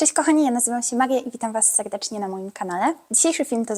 Cześć kochani, ja nazywam się Maria i witam Was serdecznie na moim kanale. Dzisiejszy film to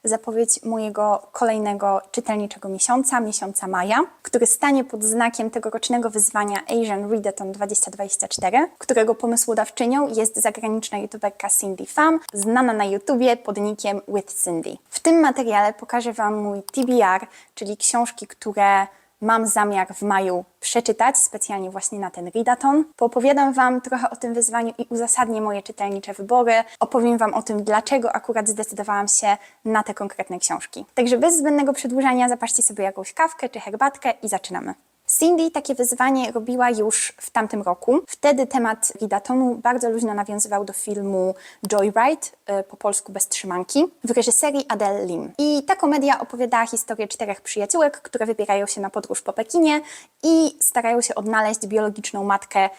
zapowiedź mojego kolejnego czytelniczego miesiąca maja, który stanie pod znakiem tegorocznego wyzwania Asian Readathon 2024, którego pomysłodawczynią jest zagraniczna youtuberka Cindy Pham, znana na YouTubie pod nickiem With Cindy. W tym materiale pokażę Wam mój TBR, czyli książki, które mam zamiar w maju przeczytać, specjalnie właśnie na ten readathon. Poopowiadam Wam trochę o tym wyzwaniu i uzasadnię moje czytelnicze wybory. Opowiem Wam o tym, dlaczego akurat zdecydowałam się na te konkretne książki. Także bez zbędnego przedłużania zapaszcie sobie jakąś kawkę czy herbatkę i zaczynamy. Cindy takie wyzwanie robiła już w tamtym roku. Wtedy temat readathonu bardzo luźno nawiązywał do filmu Joyride, po polsku Bez trzymanki, w reżyserii Adele Lim. I ta komedia opowiadała historię 4 przyjaciółek, które wybierają się na podróż po Pekinie i starają się odnaleźć biologiczną matkę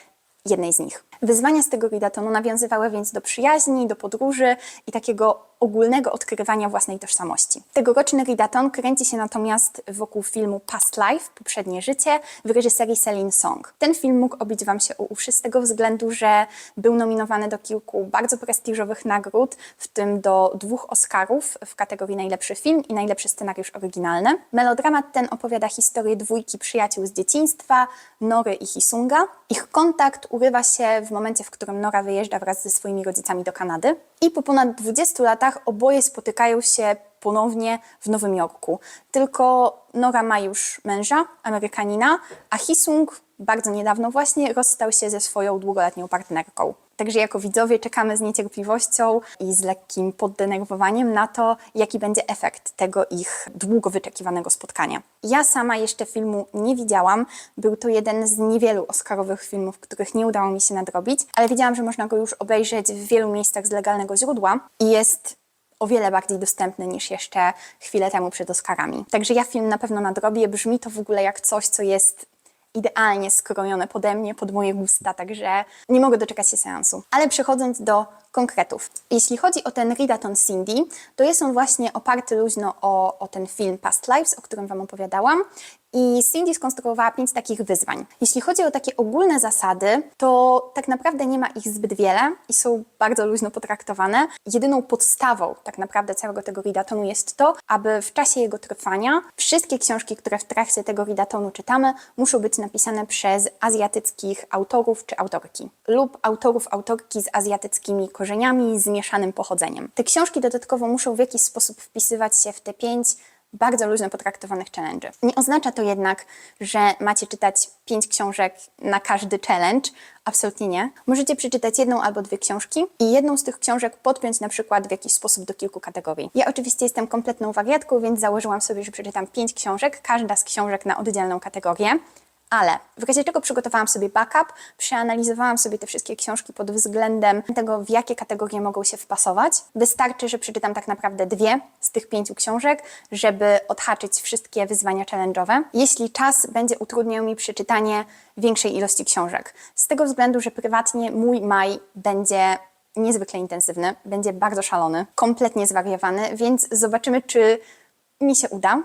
jednej z nich. Wyzwania z tego readathonu nawiązywały więc do przyjaźni, do podróży i takiego ogólnego odkrywania własnej tożsamości. Tegoroczny readathon kręci się natomiast wokół filmu Past Life, Poprzednie życie, w reżyserii Celine Song. Ten film mógł obić Wam się o uszy z tego względu, że był nominowany do kilku bardzo prestiżowych nagród, w tym do 2 Oscarów w kategorii najlepszy film i najlepszy scenariusz oryginalny. Melodramat ten opowiada historię dwójki przyjaciół z dzieciństwa, Nory i Hisunga. Ich kontakt urywa się w momencie, w którym Nora wyjeżdża wraz ze swoimi rodzicami do Kanady i po ponad 20 latach oboje spotykają się ponownie w Nowym Jorku. Tylko Nora ma już męża, Amerykanina, a Hisung bardzo niedawno właśnie rozstał się ze swoją długoletnią partnerką. Także jako widzowie czekamy z niecierpliwością i z lekkim poddenerwowaniem na to, jaki będzie efekt tego ich długo wyczekiwanego spotkania. Ja sama jeszcze filmu nie widziałam. Był to jeden z niewielu oscarowych filmów, których nie udało mi się nadrobić, ale widziałam, że można go już obejrzeć w wielu miejscach z legalnego źródła i jest o wiele bardziej dostępny niż jeszcze chwilę temu przed Oscarami. Także ja film na pewno nadrobię. Brzmi to w ogóle jak coś, co jest idealnie skrojone pode mnie, pod moje gusta, także nie mogę doczekać się seansu. Ale przechodząc do konkretów. Jeśli chodzi o ten readathon Cindy, to jest on właśnie oparty luźno o ten film Past Lives, o którym Wam opowiadałam. I Cindy skonstruowała 5 takich wyzwań. Jeśli chodzi o takie ogólne zasady, to tak naprawdę nie ma ich zbyt wiele i są bardzo luźno potraktowane. Jedyną podstawą tak naprawdę całego tego readathonu jest to, aby w czasie jego trwania wszystkie książki, które w trakcie tego readathonu czytamy, muszą być napisane przez azjatyckich autorów czy autorki lub autorki z azjatyckimi korzeniami, zmieszanym pochodzeniem. Te książki dodatkowo muszą w jakiś sposób wpisywać się w te 5 bardzo luźno potraktowanych challenge'y. Nie oznacza to jednak, że macie czytać 5 książek na każdy challenge. Absolutnie nie. Możecie przeczytać 1 albo 2 książki i jedną z tych książek podpiąć na przykład w jakiś sposób do kilku kategorii. Ja oczywiście jestem kompletną wariatką, więc założyłam sobie, że przeczytam 5 książek, każda z książek na oddzielną kategorię. Ale w razie czego przygotowałam sobie backup, przeanalizowałam sobie te wszystkie książki pod względem tego, w jakie kategorie mogą się wpasować. Wystarczy, że przeczytam tak naprawdę 2 z tych 5 książek, żeby odhaczyć wszystkie wyzwania challenge'owe. Jeśli czas będzie utrudniał mi przeczytanie większej ilości książek. Z tego względu, że prywatnie mój maj będzie niezwykle intensywny, będzie bardzo szalony, kompletnie zwariowany, więc zobaczymy, czy mi się uda.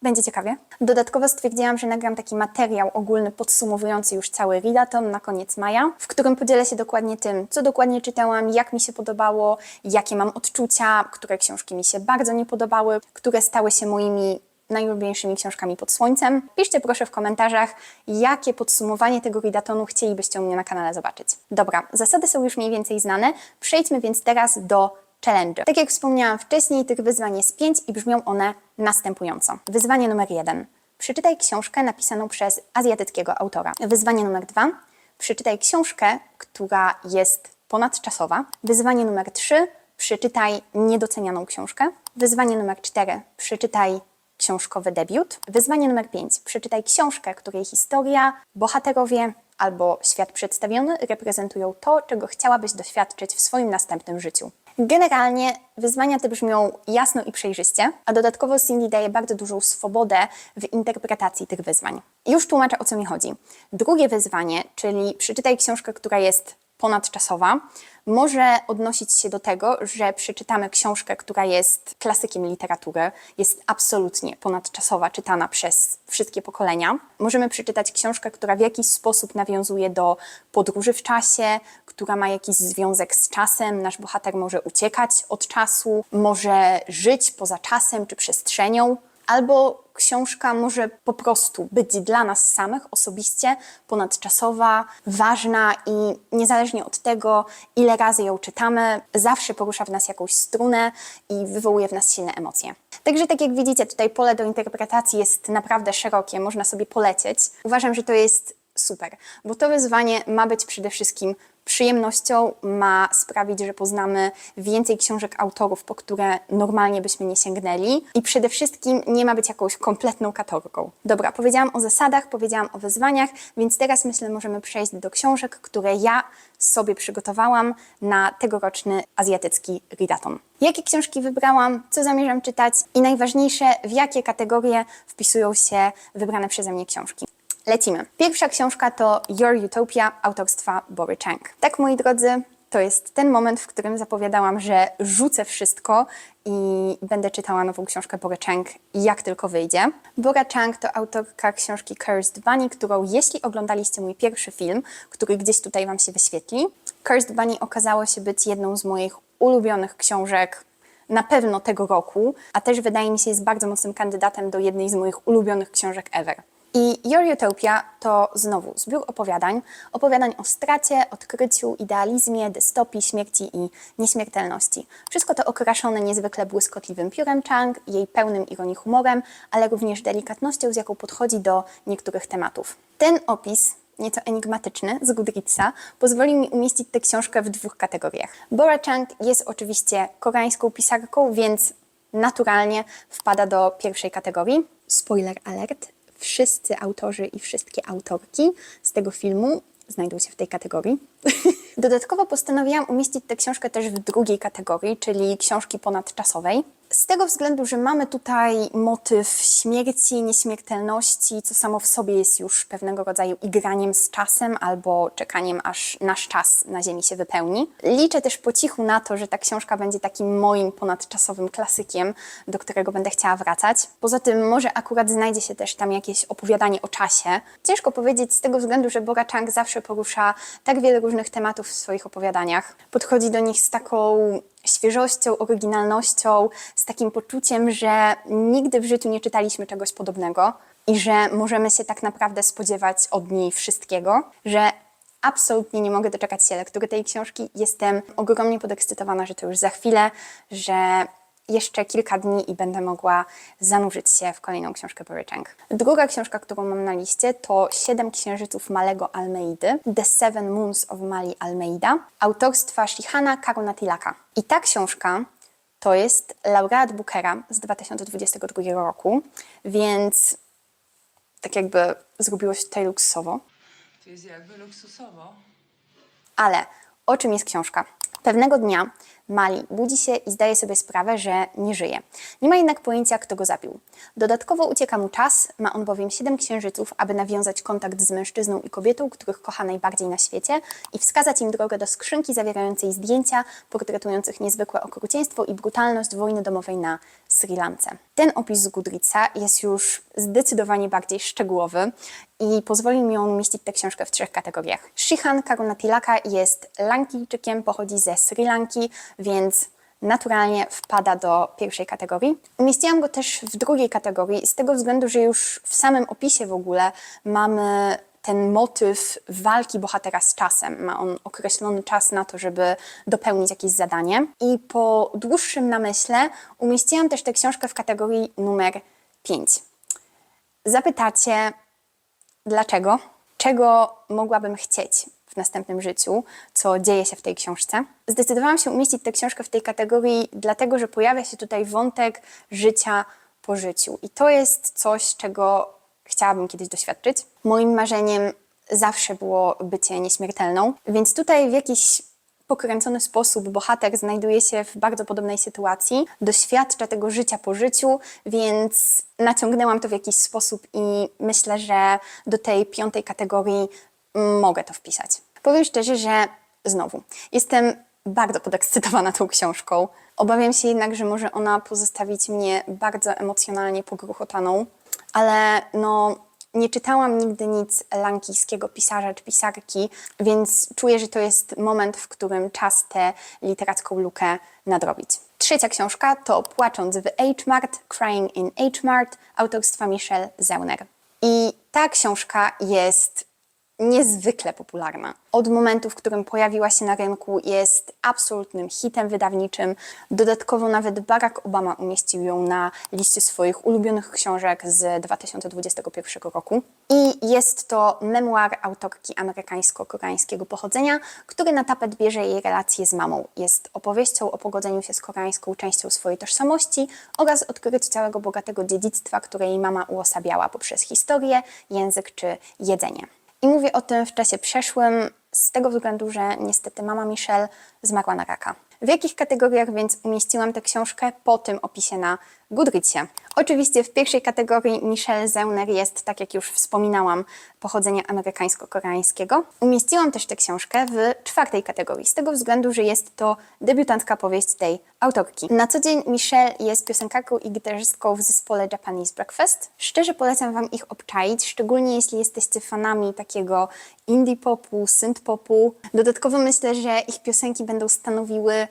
Będzie ciekawie. Dodatkowo stwierdziłam, że nagram taki materiał ogólny podsumowujący już cały readathon na koniec maja, w którym podzielę się dokładnie tym, co dokładnie czytałam, jak mi się podobało, jakie mam odczucia, które książki mi się bardzo nie podobały, które stały się moimi najulubieńszymi książkami pod słońcem. Piszcie proszę w komentarzach, jakie podsumowanie tego readathonu chcielibyście u mnie na kanale zobaczyć. Dobra, zasady są już mniej więcej znane, przejdźmy więc teraz do challenge. Tak jak wspomniałam wcześniej, tych wyzwań jest 5 i brzmią one następująco. Wyzwanie numer 1. Przeczytaj książkę napisaną przez azjatyckiego autora. Wyzwanie numer 2. Przeczytaj książkę, która jest ponadczasowa. Wyzwanie numer 3. Przeczytaj niedocenianą książkę. Wyzwanie numer 4. Przeczytaj książkowy debiut. Wyzwanie numer 5. Przeczytaj książkę, której historia, bohaterowie albo świat przedstawiony reprezentują to, czego chciałabyś doświadczyć w swoim następnym życiu. Generalnie wyzwania te brzmią jasno i przejrzyście, a dodatkowo Cindy daje bardzo dużą swobodę w interpretacji tych wyzwań. Już tłumaczę, o co mi chodzi. Drugie wyzwanie, czyli przeczytaj książkę, która jest ponadczasowa może odnosić się do tego, że przeczytamy książkę, która jest klasykiem literatury, jest absolutnie ponadczasowa, czytana przez wszystkie pokolenia. Możemy przeczytać książkę, która w jakiś sposób nawiązuje do podróży w czasie, która ma jakiś związek z czasem. Nasz bohater może uciekać od czasu, może żyć poza czasem czy przestrzenią. Albo książka może po prostu być dla nas samych osobiście ponadczasowa, ważna i niezależnie od tego, ile razy ją czytamy, zawsze porusza w nas jakąś strunę i wywołuje w nas silne emocje. Także tak jak widzicie, tutaj pole do interpretacji jest naprawdę szerokie, można sobie polecieć. Uważam, że to jest super, bo to wyzwanie ma być przede wszystkim przyjemnością, ma sprawić, że poznamy więcej książek autorów, po które normalnie byśmy nie sięgnęli i przede wszystkim nie ma być jakąś kompletną katorgą. Dobra, powiedziałam o zasadach, powiedziałam o wyzwaniach, więc teraz myślę, możemy przejść do książek, które ja sobie przygotowałam na tegoroczny azjatycki readathon. Jakie książki wybrałam, co zamierzam czytać i najważniejsze, w jakie kategorie wpisują się wybrane przeze mnie książki. Lecimy. Pierwsza książka to Your Utopia autorstwa Bory Chang. Tak, moi drodzy, to jest ten moment, w którym zapowiadałam, że rzucę wszystko i będę czytała nową książkę Bory Chang, jak tylko wyjdzie. Bora Chang to autorka książki Cursed Bunny, którą, jeśli oglądaliście mój pierwszy film, który gdzieś tutaj Wam się wyświetli, Cursed Bunny okazało się być jedną z moich ulubionych książek na pewno tego roku, a też wydaje mi się jest bardzo mocnym kandydatem do jednej z moich ulubionych książek ever. I Your Utopia to znowu zbiór opowiadań o stracie, odkryciu, idealizmie, dystopii, śmierci i nieśmiertelności. Wszystko to okraszone niezwykle błyskotliwym piórem Chang, jej pełnym ironii humorem, ale również delikatnością, z jaką podchodzi do niektórych tematów. Ten opis, nieco enigmatyczny, z Goodreadsa, pozwolił mi umieścić tę książkę w dwóch kategoriach. Bora Chang jest oczywiście koreańską pisarką, więc naturalnie wpada do pierwszej kategorii. Spoiler alert. Wszyscy autorzy i wszystkie autorki z tego filmu znajdą się w tej kategorii. Dodatkowo postanowiłam umieścić tę książkę też w drugiej kategorii, czyli książki ponadczasowej. Z tego względu, że mamy tutaj motyw śmierci, nieśmiertelności, co samo w sobie jest już pewnego rodzaju igraniem z czasem albo czekaniem, aż nasz czas na Ziemi się wypełni. Liczę też po cichu na to, że ta książka będzie takim moim ponadczasowym klasykiem, do którego będę chciała wracać. Poza tym może akurat znajdzie się też tam jakieś opowiadanie o czasie. Ciężko powiedzieć z tego względu, że Bora Chang zawsze porusza tak wiele różnych tematów w swoich opowiadaniach. Podchodzi do nich z taką świeżością, oryginalnością, z takim poczuciem, że nigdy w życiu nie czytaliśmy czegoś podobnego i że możemy się tak naprawdę spodziewać od niej wszystkiego, że absolutnie nie mogę doczekać się lektury tej książki. Jestem ogromnie podekscytowana, że to już za chwilę, że jeszcze kilka dni i będę mogła zanurzyć się w kolejną książkę Bory Chang. Druga książka, którą mam na liście, to 7 księżyców Malego Almeidy, The Seven Moons of Mali Almeida, autorstwa Shihana Karunatilaka. I ta książka to jest laureat Bookera z 2022 roku, więc tak jakby zrobiło się tutaj luksusowo. To jest jakby luksusowo. Ale o czym jest książka? Pewnego dnia Mali budzi się i zdaje sobie sprawę, że nie żyje. Nie ma jednak pojęcia, kto go zabił. Dodatkowo ucieka mu czas, ma on bowiem 7 księżyców, aby nawiązać kontakt z mężczyzną i kobietą, których kocha najbardziej na świecie i wskazać im drogę do skrzynki zawierającej zdjęcia portretujących niezwykłe okrucieństwo i brutalność wojny domowej na Sri Lance. Ten opis z Goodreadsa jest już zdecydowanie bardziej szczegółowy i pozwoli mi on umieścić tę książkę w 3 kategoriach. Shihan Karunatilaka jest Lankijczykiem, pochodzi ze Sri Lanki, więc naturalnie wpada do pierwszej kategorii. Umieściłam go też w drugiej kategorii z tego względu, że już w samym opisie w ogóle mamy ten motyw walki bohatera z czasem. Ma on określony czas na to, żeby dopełnić jakieś zadanie. I po dłuższym namyśle umieściłam też tę książkę w kategorii numer 5. Zapytacie, dlaczego? Czego mogłabym chcieć w następnym życiu, co dzieje się w tej książce? Zdecydowałam się umieścić tę książkę w tej kategorii, dlatego że pojawia się tutaj wątek życia po życiu. I to jest coś, czego chciałabym kiedyś doświadczyć. Moim marzeniem zawsze było bycie nieśmiertelną, więc tutaj w jakiś pokręcony sposób bohater znajduje się w bardzo podobnej sytuacji, doświadcza tego życia po życiu, więc naciągnęłam to w jakiś sposób i myślę, że do tej 5. kategorii mogę to wpisać. Powiem szczerze, że znowu, jestem bardzo podekscytowana tą książką. Obawiam się jednak, że może ona pozostawić mnie bardzo emocjonalnie pogruchotaną, ale no nie czytałam nigdy nic lankijskiego pisarza czy pisarki, więc czuję, że to jest moment, w którym czas tę literacką lukę nadrobić. Trzecia książka to Płacząc w H-Mart, Crying in H-Mart autorstwa Michelle Zeuner. I ta książka jest niezwykle popularna. Od momentu, w którym pojawiła się na rynku, jest absolutnym hitem wydawniczym. Dodatkowo nawet Barack Obama umieścił ją na liście swoich ulubionych książek z 2021 roku. I jest to memuar autorki amerykańsko-koreańskiego pochodzenia, który na tapet bierze jej relacje z mamą. Jest opowieścią o pogodzeniu się z koreańską częścią swojej tożsamości oraz odkryciu całego bogatego dziedzictwa, które jej mama uosabiała poprzez historię, język czy jedzenie. I mówię o tym w czasie przeszłym z tego względu, że niestety mama Michelle zmarła na raka. W jakich kategoriach więc umieściłam tę książkę po tym opisie na Goodreadsie? Oczywiście w pierwszej kategorii Michelle Zeuner jest, tak jak już wspominałam, pochodzenia amerykańsko-koreańskiego. Umieściłam też tę książkę w czwartej kategorii, z tego względu, że jest to debiutancka powieść tej autorki. Na co dzień Michelle jest piosenkarką i gitarzystką w zespole Japanese Breakfast. Szczerze polecam Wam ich obczaić, szczególnie jeśli jesteście fanami takiego indie popu, synth popu. Dodatkowo myślę, że ich piosenki będą stanowiły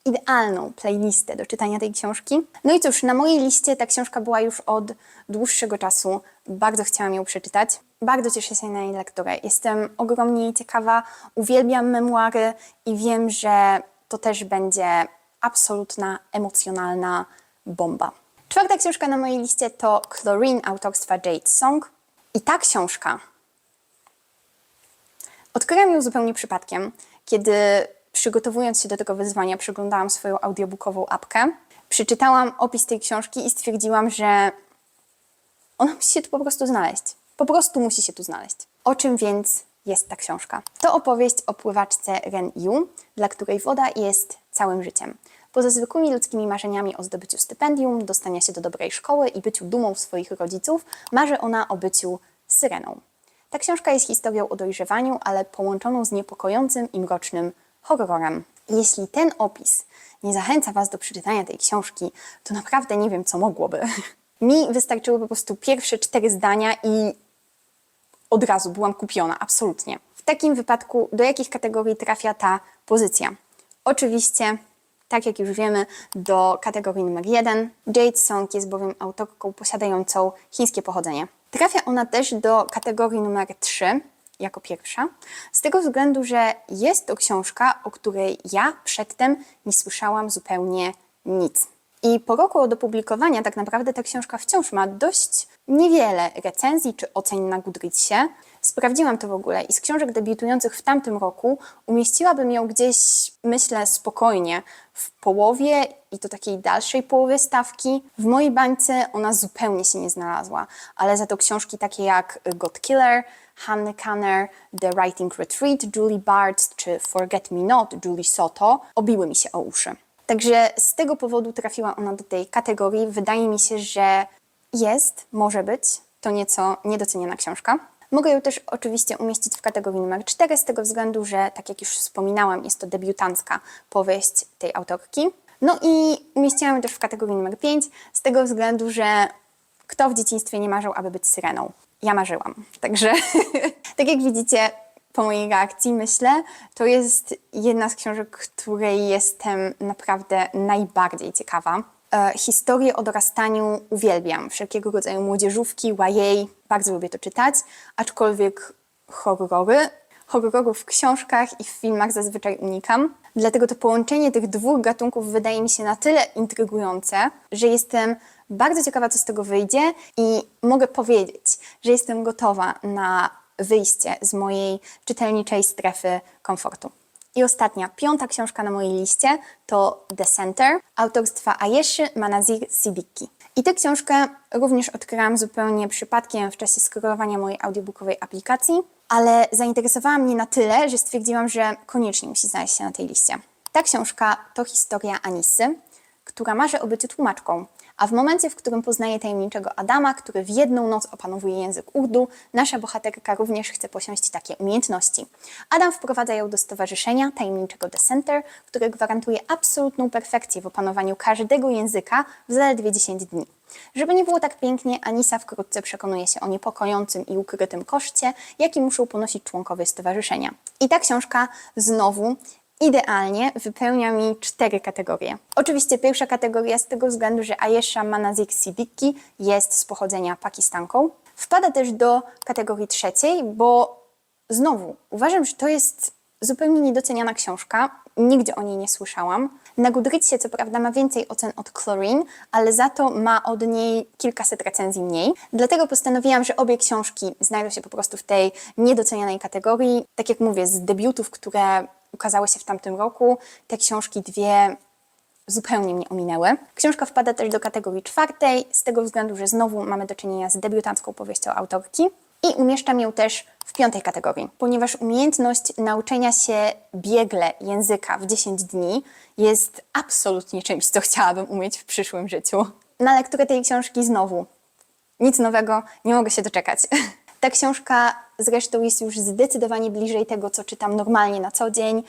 idealną playlistę do czytania tej książki. No i cóż, na mojej liście ta książka była już od dłuższego czasu. Bardzo chciałam ją przeczytać. Bardzo cieszę się na jej lekturę. Jestem ogromnie jej ciekawa, uwielbiam memuary i wiem, że to też będzie absolutna, emocjonalna bomba. Czwarta książka na mojej liście to Chlorine autorstwa Jade Song. I ta książka odkryłam ją zupełnie przypadkiem, kiedy przygotowując się do tego wyzwania, przeglądałam swoją audiobookową apkę, przeczytałam opis tej książki i stwierdziłam, że ona musi się tu po prostu znaleźć. Po prostu musi się tu znaleźć. O czym więc jest ta książka? To opowieść o pływaczce Ren Yu, dla której woda jest całym życiem. Poza zwykłymi ludzkimi marzeniami o zdobyciu stypendium, dostania się do dobrej szkoły i byciu dumą swoich rodziców, marzy ona o byciu syreną. Ta książka jest historią o dojrzewaniu, ale połączoną z niepokojącym i mrocznym horrorem. Jeśli ten opis nie zachęca Was do przeczytania tej książki, to naprawdę nie wiem, co mogłoby. Mi wystarczyły po prostu pierwsze 4 zdania i od razu byłam kupiona, absolutnie. W takim wypadku do jakich kategorii trafia ta pozycja? Oczywiście, tak jak już wiemy, do kategorii numer 1. Jade Song jest bowiem autorką posiadającą chińskie pochodzenie. Trafia ona też do kategorii numer 3, jako pierwsza, z tego względu, że jest to książka, o której ja przedtem nie słyszałam zupełnie nic. I po roku od opublikowania tak naprawdę ta książka wciąż ma dość niewiele recenzji czy ocen na Goodreadsie. Sprawdziłam to w ogóle i z książek debiutujących w tamtym roku umieściłabym ją gdzieś, myślę, spokojnie w połowie i to takiej dalszej połowie stawki. W mojej bańce ona zupełnie się nie znalazła, ale za to książki takie jak God Killer, Hanny Kanner, The Writing Retreat, Julie Bard czy Forget Me Not, Julie Soto obiły mi się o uszy. Także z tego powodu trafiła ona do tej kategorii. Wydaje mi się, że może być to nieco niedoceniona książka. Mogę ją też oczywiście umieścić w kategorii numer 4 z tego względu, że tak jak już wspominałam, jest to debiutancka powieść tej autorki. No i umieściłam ją też w kategorii numer 5 z tego względu, że kto w dzieciństwie nie marzył, aby być syreną? Ja marzyłam. Także tak jak widzicie po mojej reakcji, myślę, to jest jedna z książek, której jestem naprawdę najbardziej ciekawa. Historię o dorastaniu uwielbiam. Wszelkiego rodzaju młodzieżówki, YA, bardzo lubię to czytać, aczkolwiek horrorów w książkach i w filmach zazwyczaj unikam. Dlatego to połączenie tych dwóch gatunków wydaje mi się na tyle intrygujące, że jestem bardzo ciekawa, co z tego wyjdzie i mogę powiedzieć, że jestem gotowa na wyjście z mojej czytelniczej strefy komfortu. I ostatnia, 5. książka na mojej liście to The Center autorstwa Ayeshi Manazir Siddiqui. I tę książkę również odkryłam zupełnie przypadkiem w czasie scrollowania mojej audiobookowej aplikacji, ale zainteresowała mnie na tyle, że stwierdziłam, że koniecznie musi znaleźć się na tej liście. Ta książka to historia Anisy, która marzy o byciu tłumaczką, A w momencie, w którym poznaje tajemniczego Adama, który w jedną noc opanowuje język urdu, nasza bohaterka również chce posiąść takie umiejętności. Adam wprowadza ją do stowarzyszenia tajemniczego The Center, które gwarantuje absolutną perfekcję w opanowaniu każdego języka w zaledwie 10 dni. Żeby nie było tak pięknie, Anisa wkrótce przekonuje się o niepokojącym i ukrytym koszcie, jaki muszą ponosić członkowie stowarzyszenia. I ta książka znowu idealnie wypełnia mi 4 kategorie. Oczywiście pierwsza kategoria z tego względu, że Ayesha Manazik Siddiqui jest z pochodzenia Pakistanką. Wpada też do kategorii trzeciej, bo znowu uważam, że to jest zupełnie niedoceniana książka. Nigdzie o niej nie słyszałam. Na Goodreadsie co prawda ma więcej ocen od Chlorine, ale za to ma od niej kilkaset recenzji mniej. Dlatego postanowiłam, że obie książki znajdą się po prostu w tej niedocenianej kategorii. Tak jak mówię, z debiutów, które ukazały się w tamtym roku, te książki dwie zupełnie mnie ominęły. Książka wpada też do kategorii czwartej, z tego względu, że znowu mamy do czynienia z debiutancką powieścią autorki. I umieszczam ją też w 5. kategorii, ponieważ umiejętność nauczenia się biegle języka w 10 dni jest absolutnie czymś, co chciałabym umieć w przyszłym życiu. Na lekturę tej książki znowu nic nowego, nie mogę się doczekać. Ta książka zresztą jest już zdecydowanie bliżej tego, co czytam normalnie na co dzień.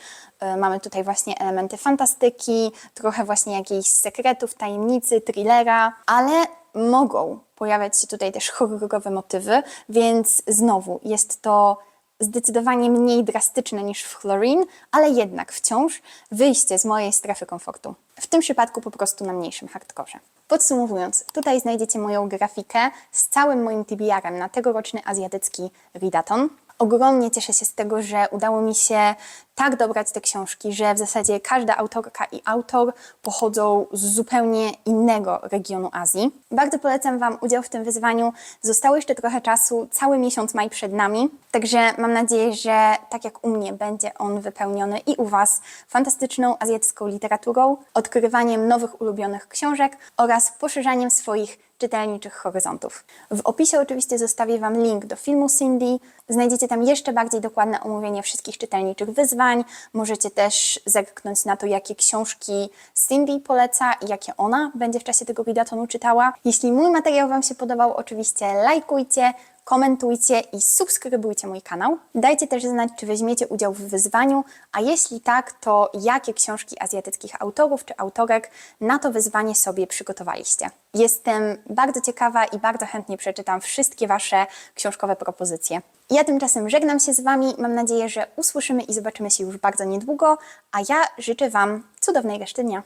Mamy tutaj właśnie elementy fantastyki, trochę właśnie jakichś sekretów, tajemnicy, thrillera, ale mogą pojawiać się tutaj też horrorowe motywy, więc znowu jest to zdecydowanie mniej drastyczne niż w Chlorine, ale jednak wciąż wyjście z mojej strefy komfortu. W tym przypadku po prostu na mniejszym hardkorze. Podsumowując, tutaj znajdziecie moją grafikę z całym moim TBR-em na tegoroczny azjatycki readathon. Ogromnie cieszę się z tego, że udało mi się tak dobrać te książki, że w zasadzie każda autorka i autor pochodzą z zupełnie innego regionu Azji. Bardzo polecam Wam udział w tym wyzwaniu. Zostało jeszcze trochę czasu, cały miesiąc maj przed nami, także mam nadzieję, że tak jak u mnie będzie on wypełniony i u Was fantastyczną azjatycką literaturą, odkrywaniem nowych ulubionych książek oraz poszerzaniem swoich czytelniczych horyzontów. W opisie oczywiście zostawię Wam link do filmu Cindy. Znajdziecie tam jeszcze bardziej dokładne omówienie wszystkich czytelniczych wyzwań. Możecie też zerknąć na to, jakie książki Cindy poleca i jakie ona będzie w czasie tego readathonu czytała. Jeśli mój materiał Wam się podobał, oczywiście lajkujcie, komentujcie i subskrybujcie mój kanał. Dajcie też znać, czy weźmiecie udział w wyzwaniu, a jeśli tak, to jakie książki azjatyckich autorów czy autorek na to wyzwanie sobie przygotowaliście. Jestem bardzo ciekawa i bardzo chętnie przeczytam wszystkie Wasze książkowe propozycje. Ja tymczasem żegnam się z Wami, mam nadzieję, że usłyszymy i zobaczymy się już bardzo niedługo, a ja życzę Wam cudownej reszty dnia.